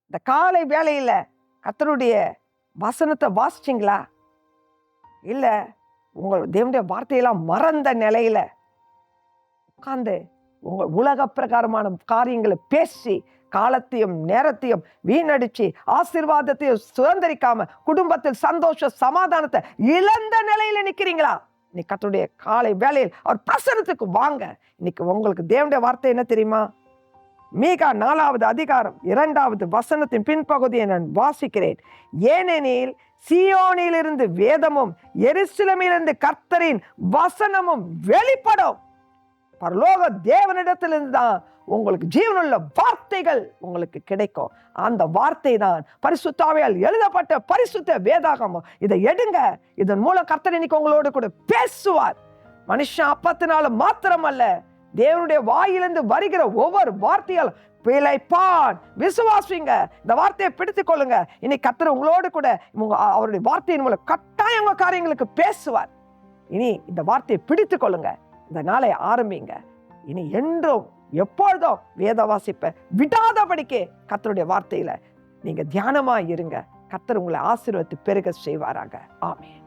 இந்த காலை வேளையில கர்த்தருடைய வசனத்தை வாசிச்சிங்களா? இல்ல உங்கள் தேவனுடைய வார்த்தையெல்லாம் மறந்த நிலையில உட்கார்ந்து உங்க உலக பிரகாரமான காரியங்களை பேசி காலத்தையும் நேரத்தையும் வீணடிச்சு ஆசீர்வாதத்தையும் சுதந்திரிக்காம குடும்பத்தில் சந்தோஷ சமாதானத்தை இழந்த நிலையில நிக்கிறீங்களா? இன்னைக்கு கர்த்தருடைய காலை வேளையில் அவர் பிரசன்னத்துக்கு வாங்க. இன்னைக்கு உங்களுக்கு தேவனுடைய வார்த்தை என்ன தெரியுமா? மீகா 4வது அதிகாரம் 2வது வசனத்தின் பின்பகுதியை நான் வாசிக்கிறேன். ஏனெனில் சீயோனிலிருந்து வேதமும் எருசலேமிலிருந்து கர்த்தரின் வசனமும் வெளிப்படும். பரலோக தேவனிடத்திலிருந்து தான் உங்களுக்கு ஜீவனுள்ள வார்த்தைகள் உங்களுக்கு கிடைக்கும். அந்த வார்த்தை தான் பரிசுத்த ஆவியால் எழுதப்பட்ட பரிசுத்த வேதாகமம். இதை எடுங்க. இதன் மூலம் கர்த்தர் இன்னைக்கு உங்களோடு கூட பேசுவார். மனுஷன் அப்பத்தினால மாத்திரமல்ல, தேவனுடைய வாயிலிருந்து வருகிற ஒவ்வொரு வார்த்தையால் பிழைப்பான். விசுவாசிங்க, இந்த வார்த்தையை பிடித்துக் கொள்ளுங்க. இன்னைக்கு கர்த்தர் உங்களோடு கூட அவருடைய வார்த்தையின் மூலம் கட்டாயம் உங்க காரியங்களுக்கு பேசுவார். இனி இந்த வார்த்தையை பிடித்துக் கொள்ளுங்க. இந்த நாளை ஆரம்பிங்க. இனி என்றும் எப்பொழுதும் வேத வாசிப்ப விடாதபடிக்கு கர்த்தருடைய வார்த்தையில நீங்க தியானமா இருங்க. கர்த்தர் உங்களை ஆசீர்வதித்து பெருக செய்வாராங்க. ஆமென்.